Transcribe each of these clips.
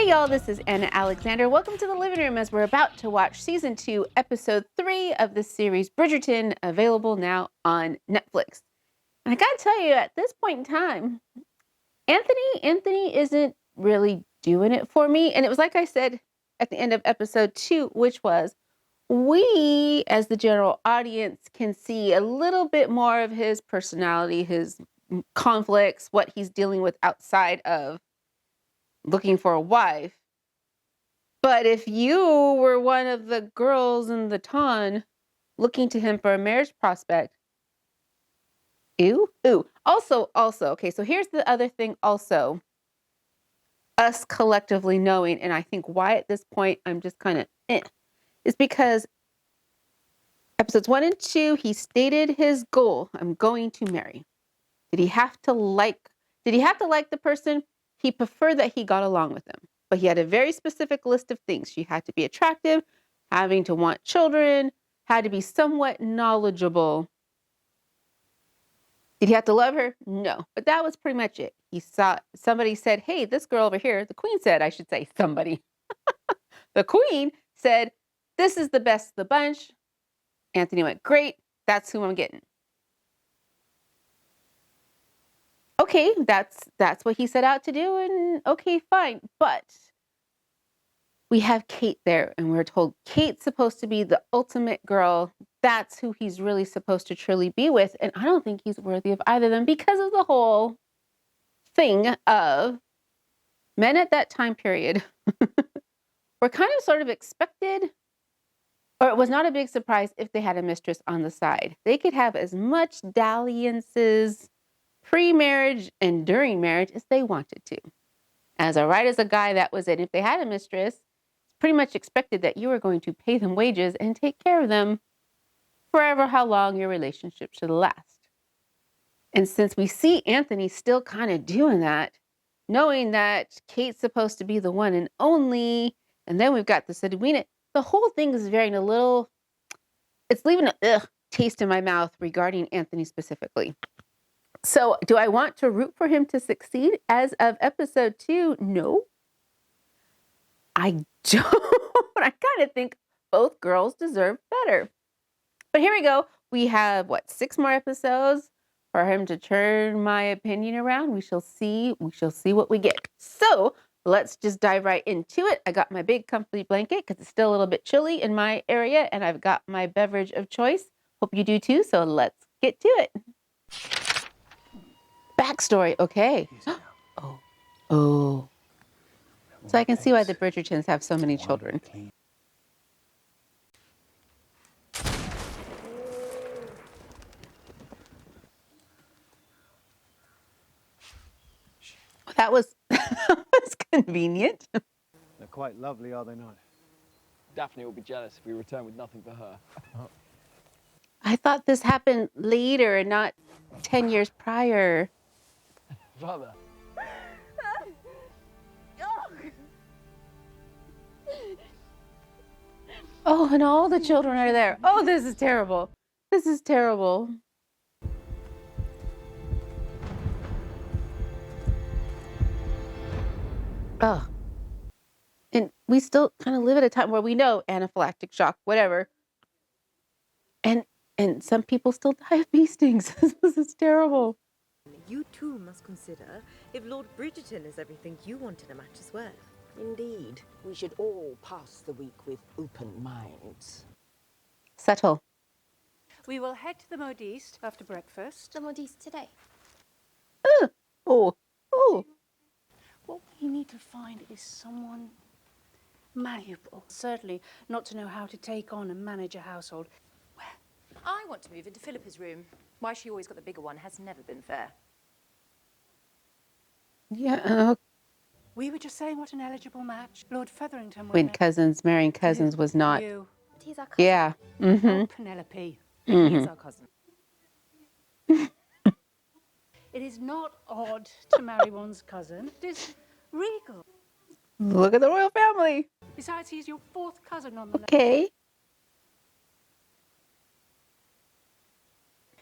Hey y'all, this is Anna Alexander. Welcome to the living room as we're about to watch season 2, episode 3 of the series Bridgerton, available now on Netflix. And I gotta tell you, at this point in time, Anthony isn't really doing it for me. And it was like I said at the end of episode 2, which was we, as the general audience, can see a little bit more of his personality, his conflicts, what he's dealing with outside of looking for a wife. But if you were one of the girls in the ton looking to him for a marriage prospect, ew. Also, okay, so here's the other thing also. Us collectively knowing, and I think why at this point I'm just kind of is because episodes 1 and 2, he stated his goal. I'm going to marry. Did he have to like the person? He preferred that he got along with them. But he had a very specific list of things. She had to be attractive, having to want children, had to be somewhat knowledgeable. Did he have to love her? No. But that was pretty much it. Somebody said, hey, this girl over here, the queen said, I should say somebody. The queen said, this is the best of the bunch. Anthony went, great. That's who I'm getting. Okay, that's what he set out to do, and okay, fine. But we have Kate there, and we're told Kate's supposed to be the ultimate girl. That's who he's really supposed to truly be with, and I don't think he's worthy of either of them because of the whole thing of men at that time period were kind of sort of expected, or it was not a big surprise if they had a mistress on the side. They could have as much dalliances pre-marriage and during marriage as they wanted to. As a guy, that was it. If they had a mistress, it's pretty much expected that you were going to pay them wages and take care of them forever, how long your relationship should last. And since we see Anthony still kind of doing that, knowing that Kate's supposed to be the one and only, and then we've got the Sedwina, the whole thing is it's leaving a taste in my mouth regarding Anthony specifically. So do I want to root for him to succeed as of episode 2? No, I don't. I kind of think both girls deserve better. But here we go. We have, 6 more episodes for him to turn my opinion around. We shall see. We shall see what we get. So let's just dive right into it. I got my big comfy blanket because it's still a little bit chilly in my area, and I've got my beverage of choice. Hope you do too. So let's get to it. Backstory, okay. Oh. So I can see why the Bridgertons have so many children. That was convenient. They're quite lovely, are they not? Daphne will be jealous if we return with nothing for her. I thought this happened later and not 10 years prior. Father. Oh, and all the children are there. Oh, this is terrible. This is terrible. Oh. And we still kind of live at a time where we know anaphylactic shock, whatever. And some people still die of bee stings. This is terrible. You too must consider if Lord Bridgerton is everything you want in a match as well. Indeed, we should all pass the week with open minds. Subtle. We will head to the Modiste after breakfast. The Modiste today. Oh. What we need to find is someone malleable. Certainly not to know how to take on and manage a household. I want to move into Philippa's room. Why she always got the bigger one has never been fair. Yeah. We were just saying what an eligible match. Lord Featherington would When cousins marrying cousins was not. You. But he's our cousin. Yeah. Mm-hmm. Oh, Penelope. He is our cousin. It is not odd to marry one's cousin. It is regal. Look at the royal family. Besides, he's your 4th cousin on the left. Okay.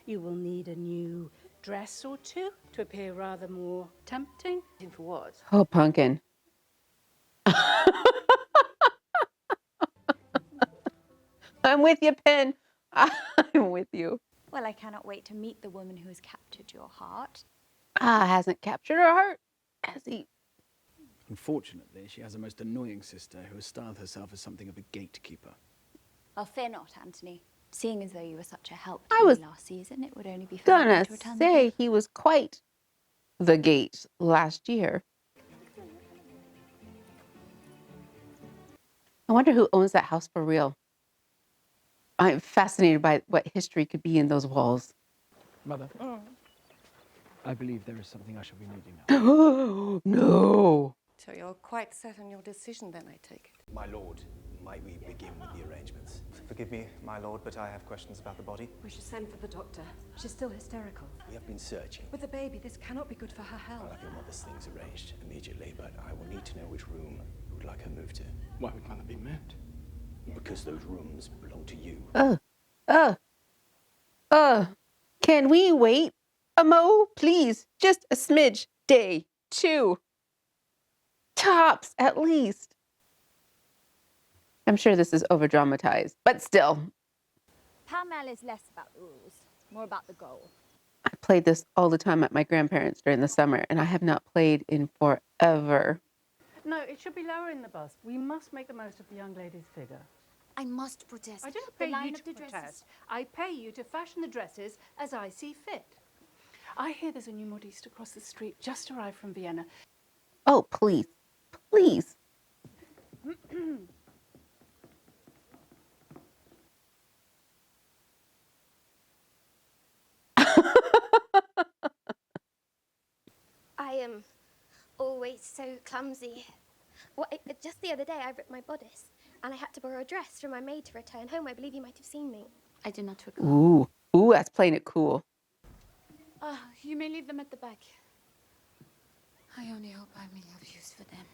You will need a new dress or two to appear rather more tempting. For what? Oh, pumpkin. I'm with you, Pen. I'm with you. Well, I cannot wait to meet the woman who has captured your heart. Hasn't captured her heart, has he? Unfortunately, she has a most annoying sister who has styled herself as something of a gatekeeper. Well, fear not, Anthony. Seeing as though you were such a help I to was me last season, it would only be fair gonna to return the say gift. he was quite the gate last year. I wonder who owns that house for real. I'm fascinated by what history could be in those walls. Mother, I believe there is something I shall be needing now. No. So you're quite set on your decision then, I take it? My lord, might we begin with the arrangements? Forgive me, my lord, but I have questions about the body. We should send for the doctor. She's still hysterical. We have been searching. With the baby, this cannot be good for her I'll health. have your mother's things arranged immediately, but I will need to know which room you would like her moved to. Why would Mother be moved? Because those rooms belong to you. Can we wait a mo, please? Just a smidge. Day 2. Tops, at least. I'm sure this is over dramatized, but still. Pall is less about the rules, more about the goal. I played this all the time at my grandparents' during the summer, and I have not played in forever. No, it should be lower in the bust. We must make the most of the young lady's figure. I must protest. I don't The pay line you of to the dresses. protest. I pay you to fashion the dresses as I see fit. I hear there's a new modiste across the street, just arrived from Vienna. Oh, please. Please. I am always so clumsy. Just the other day, I ripped my bodice, and I had to borrow a dress from my maid to return home. I believe you might have seen me. I do not recall. Ooh, that's playing it cool. You may leave them at the back. I only hope I may have use for them.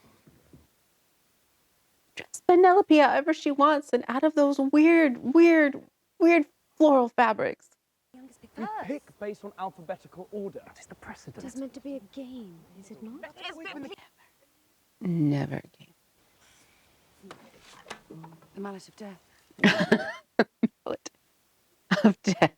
Dress Penelope however she wants and out of those weird floral fabrics. We pick based on alphabetical order. That is the precedent. It's meant to be a game, is it not? Never again. The mallet of death. Mallet of death.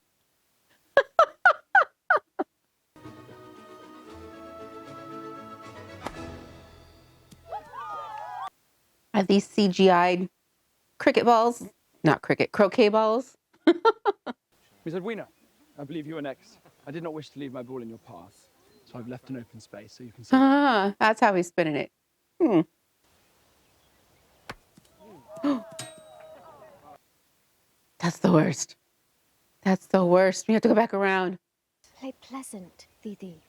Are these CGI'd cricket balls? Not cricket, croquet balls? Miss Edwina, I believe you are next. I did not wish to leave my ball in your path, so I've left an open space so you can see. That's how he's spinning it. That's the worst. That's the worst. We have to go back around. Play pleasant, Didi.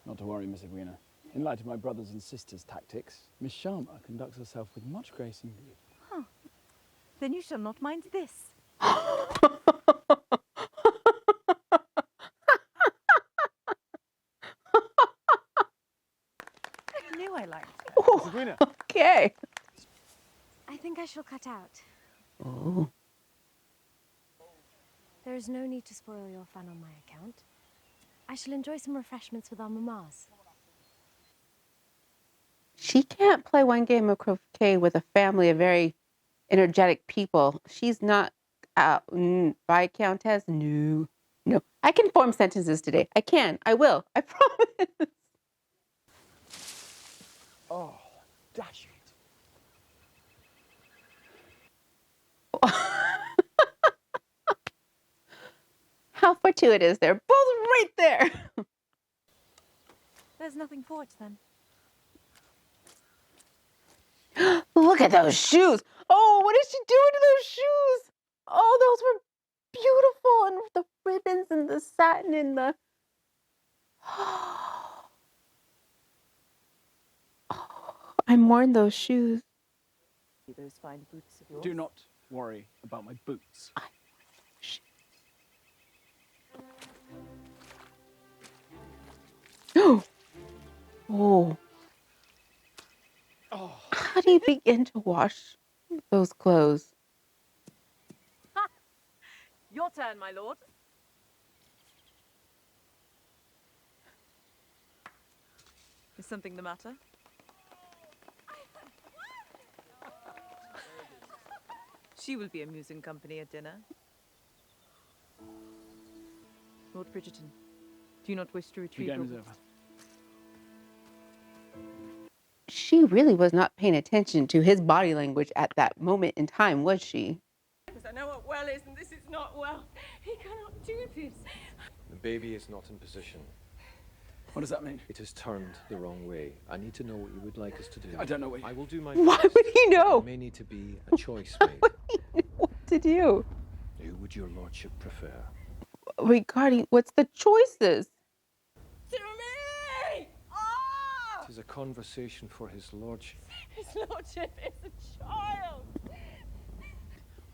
Not to worry, Miss Edwina. In light of my brothers and sisters' tactics, Miss Sharma conducts herself with much grace indeed. Huh. Then you shall not mind this. I knew I liked her. Miss Edwina. Okay. I think I shall cut out. Oh. There is no need to spoil your fun on my account. I shall enjoy some refreshments with our mammas. She can't play one game of croquet with a family of very energetic people. She's not Viscountess. No. I can form sentences today. I can. I will. I promise. Oh, dash it. How fortuitous. They're both right there. There's nothing for it then. Look at those shoes. Oh, what is she doing to those shoes? Oh, those were beautiful. And the ribbons and the satin and the... I'm wearing those shoes. Those fine boots of yours. Do not worry about my boots. Oh. How do you begin to wash those clothes? Your turn, my lord. Is something the matter? She will be amusing company at dinner. Lord Bridgerton, do you not wish to The retrieve game your is books? over. She really was not paying attention to his body language at that moment in time, was she? Because I know what well is, and this is not well. He cannot do this. The baby is not in position. What does that mean? It has turned the wrong way. I need to know what you would like us to do. I don't know what I will do my Why best. would he know? There may need to be a choice made. What to do? Who would your lordship prefer? Regarding what's the choices? To me! Ah! It is a conversation for his lordship. His lordship is a child.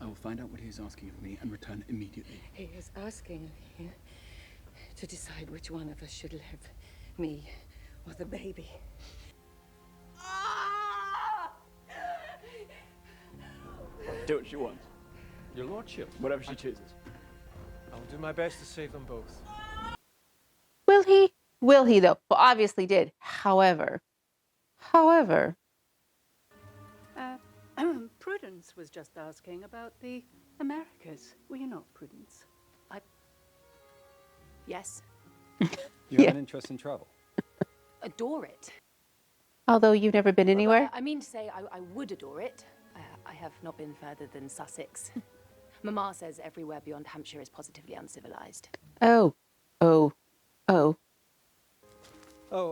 I will find out what he is asking of me and return immediately. He is asking you to decide which one of us should live, me or the baby. Ah! Do what she wants. Your lordship. Whatever she chooses. I will do my best to save them both. Will he? Will he, though? Well, obviously did. However. Prudence was just asking about the Americas. Were you not, Prudence? Yes. You have an interest in travel? Adore it. Although you've never been anywhere? I mean to say I would adore it. I have not been further than Sussex. Mamma says everywhere beyond Hampshire is positively uncivilized. Oh. Oh,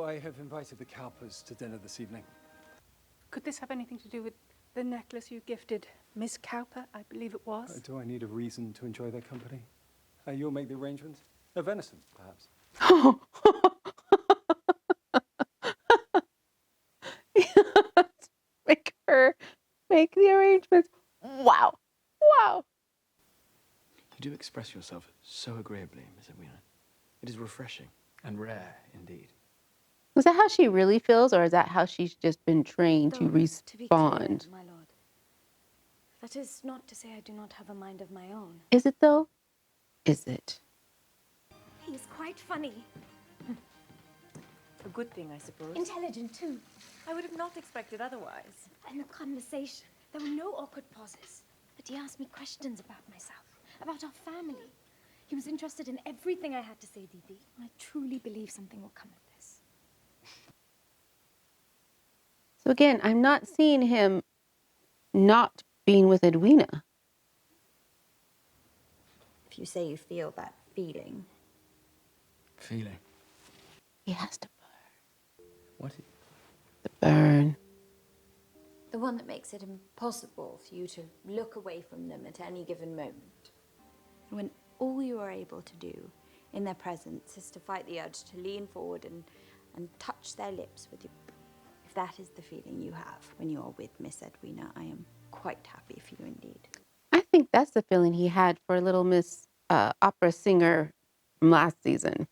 I have invited the Cowpers to dinner this evening. Could this have anything to do with the necklace you gifted Miss Cowper, I believe it was? Do I need a reason to enjoy their company? You'll make the arrangements? A venison, perhaps? Make her make the arrangements. Wow. You do express yourself so agreeably, Miss Edwina. It is refreshing and rare indeed. Was that how she really feels, or is that how she's just been trained to To be clear, respond? my lord, that is not to say I do not have a mind of my own. Is it, though? Is it? He is quite funny. A good thing, I suppose. Intelligent, too. I would have not expected otherwise. In the conversation, there were no awkward pauses. But he asked me questions about myself, about our family. He was interested in everything I had to say, Didi. I truly believe something will come of this. So again, I'm not seeing him not being with Edwina. If you say you feel that feeling. Feeling. He has to What? The burn. The one that makes it impossible for you to look away from them at any given moment. When all you are able to do in their presence is to fight the urge to lean forward and touch their lips with you. If that is the feeling you have when you are with Miss Edwina, I am quite happy for you indeed. I think that's the feeling he had for little Miss opera singer from last season.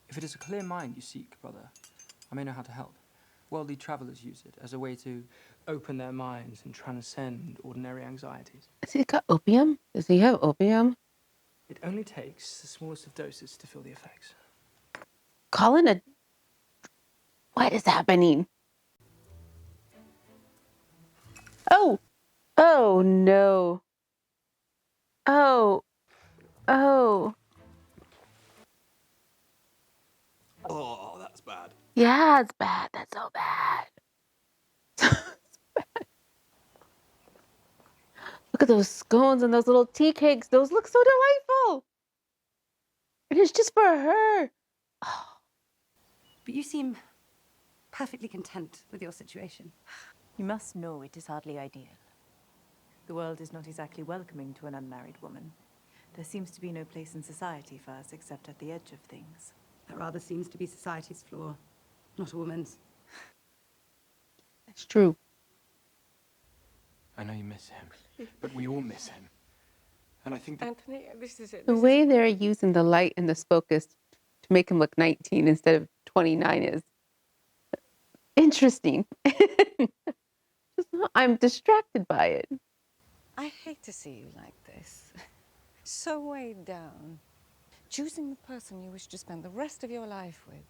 If it is a clear mind you seek, brother, I may know how to help. Worldly travelers use it as a way to open their minds and transcend ordinary anxieties. Has he got opium? Does he have opium? It only takes the smallest of doses to feel the effects. Colin, what is happening? Oh no. Oh. Oh, that's bad. Yeah, it's bad. That's so bad. Look at those scones and those little tea cakes. Those look so delightful. And it's just for her. Oh. But you seem perfectly content with your situation. You must know it is hardly ideal. The world is not exactly welcoming to an unmarried woman. There seems to be no place in society for us except at the edge of things. That rather seems to be society's flaw, not a woman's. That's true. I know you miss him, but we all miss him. And I think that... Anthony, this is it. The way they're using the light and the focus to make him look 19 instead of 29 is interesting. I'm distracted by it. I hate to see you like this. So weighed down. Choosing the person you wish to spend the rest of your life with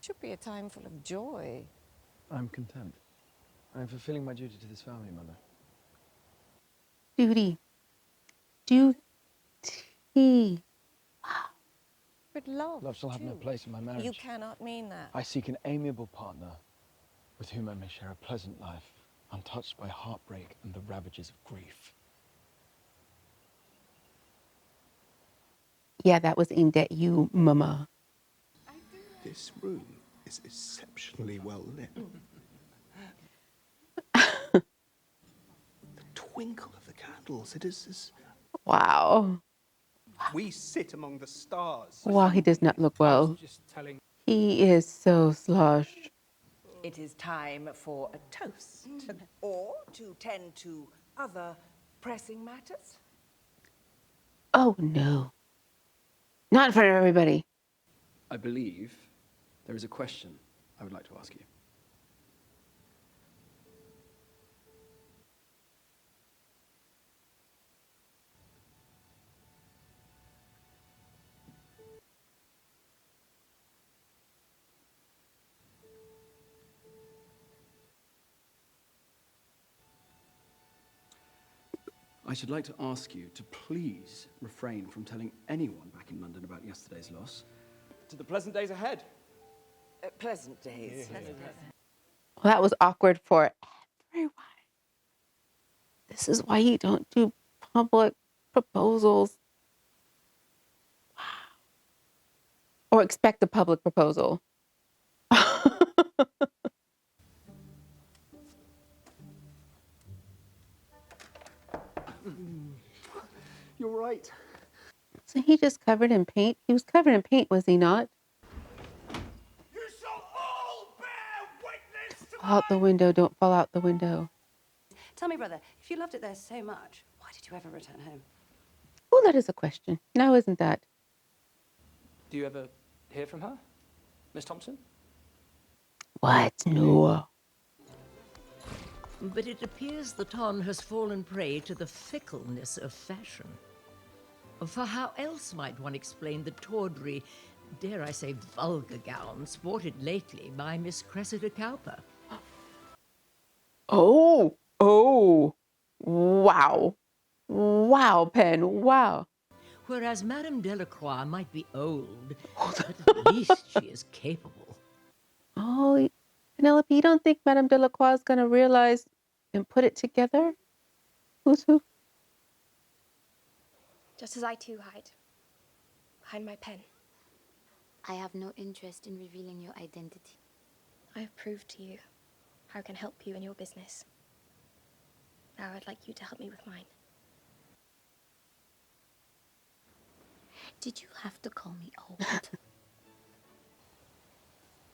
should be a time full of joy. I'm content. I'm fulfilling my duty to this family, Mother. Duty. Duty. But love, Love shall have no too. place in my marriage. You cannot mean that. I seek an amiable partner with whom I may share a pleasant life, untouched by heartbreak and the ravages of grief. Yeah, that was aimed at you, Mama. This room is exceptionally well lit. The twinkle of the candles, it is. Wow. We sit among the stars. Wow, he does not look well. He is so sloshed. It is time for a toast, or to tend to other pressing matters. Oh, no. Not in front of everybody. I believe there is a question I would like to ask you. I should like to ask you to please refrain from telling anyone back in London about yesterday's loss. To the pleasant days ahead. Pleasant days. Well, that was awkward for everyone. This is why you don't do public proposals. Wow. Or expect a public proposal. You're right. So he just covered in paint? He was covered in paint, was he not? Fall out the window, don't fall out the window. Tell me, brother, if you loved it there so much, why did you ever return home? Oh, that is a question. Now, isn't that? Do you ever hear from her, Miss Thompson? What? No. But it appears the Ton has fallen prey to the fickleness of fashion. For how else might one explain the tawdry, dare I say vulgar gown sported lately by Miss Cressida Cowper? Oh, wow. Wow, Pen, wow. Whereas Madame Delacroix might be old, but at least she is capable. Oh, Penelope, you don't think Madame Delacroix is going to realize and put it together? Who's who? Just as I too hide behind my pen. I have no interest in revealing your identity. I have proved to you how I can help you in your business. Now I'd like you to help me with mine. Did you have to call me old?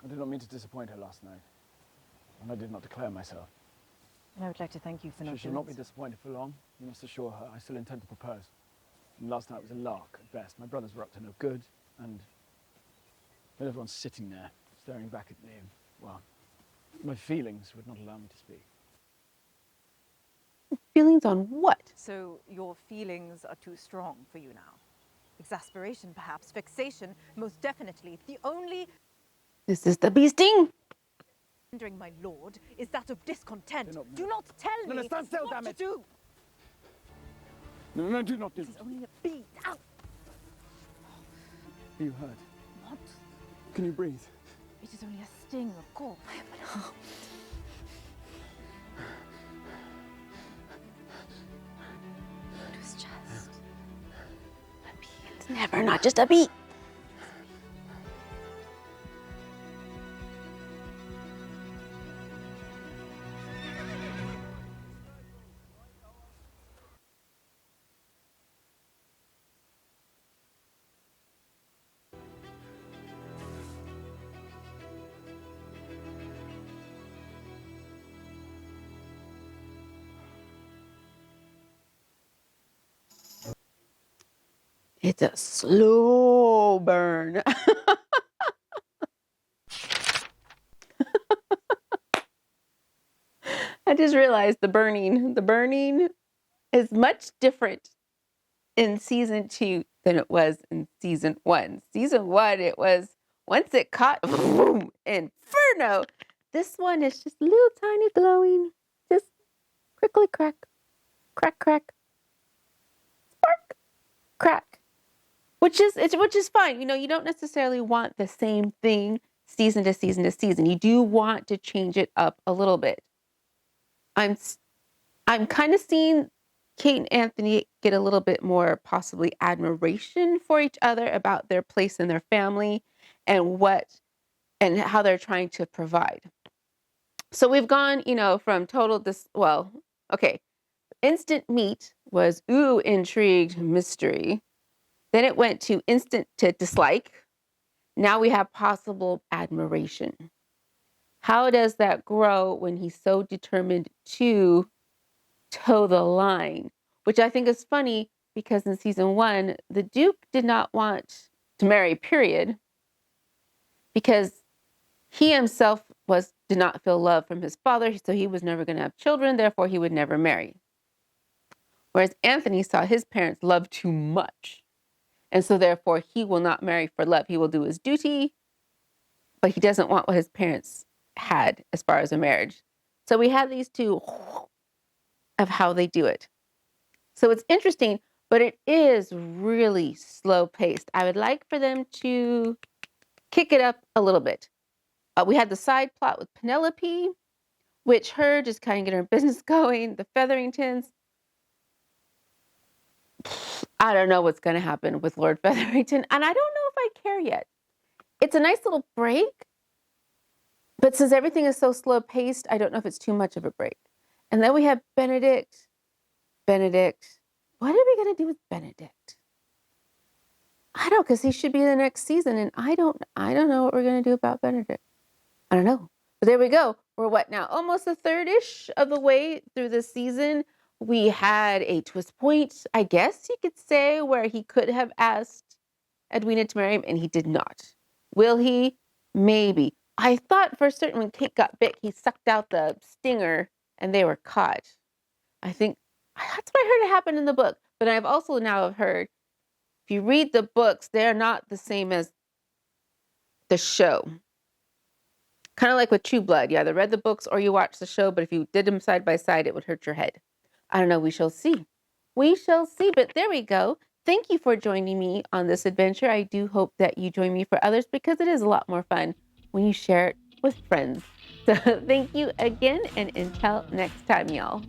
I did not mean to disappoint her last night, and I did not declare myself. And I would like to thank you for not She shall doing not be disappointed for long. You must assure her I still intend to propose. And last night was a lark at best. My brothers were up to no good, and when everyone's sitting there, staring back at me, well, my feelings would not allow me to speak. Feelings on what? So your feelings are too strong for you now? Exasperation, perhaps. Vexation, most definitely. The only... This is the bee sting. ...rendering, my lord, is that of discontent. Do not tell me stand still, what damn to it. do. No, do not do This is only a beat. Ow! Are you hurt? What? Can you breathe? It is only a sting, of course. It was just a bee. It's never not just a bee. It's a slow burn. I just realized the burning is much different in season 2 than it was in season 1. Season 1, it was once it caught, boom, inferno. This one is just a little tiny glowing, just crickly crack, crack, crack. crack, which is fine. You know, you don't necessarily want the same thing season to season to season. You do want to change it up a little bit. I'm kind of seeing Kate and Anthony get a little bit more possibly admiration for each other about their place in their family and how they're trying to provide. So we've gone, you know, from instant meet was ooh, intrigued, mystery. Then it went to instant to dislike. Now we have possible admiration. How does that grow when he's so determined to toe the line? Which I think is funny because in season 1, the Duke did not want to marry, period, because he himself did not feel love from his father, so he was never going to have children, therefore he would never marry. Whereas Anthony saw his parents love too much, and so therefore he will not marry for love. He will do his duty, but he doesn't want what his parents had as far as a marriage. So we have these two of how they do it. So it's interesting, but it is really slow paced. I would like for them to kick it up a little bit. We had the side plot with Penelope, which her just kind of get her business going. The Featheringtons. I don't know what's going to happen with Lord Featherington, and I don't know if I care yet. It's a nice little break, but since everything is so slow paced, I don't know if it's too much of a break. And then we have Benedict. What are we going to do with Benedict? I don't, because he should be in the next season, and I don't know what we're going to do about Benedict. I don't know. But there we go. We're what now? Almost a third-ish of the way through this season. We had a twist point, I guess you could say, where he could have asked Edwina to marry him, and he did not. Will he? Maybe. I thought for certain when Kate got bit, he sucked out the stinger, and they were caught. I think that's what I heard happened in the book. But I've also now heard, if you read the books, they're not the same as the show. Kind of like with True Blood. You either read the books or you watched the show, but if you did them side by side, it would hurt your head. I don't know. We shall see. We shall see. But there we go. Thank you for joining me on this adventure. I do hope that you join me for others because it is a lot more fun when you share it with friends. So thank you again, and until next time, y'all.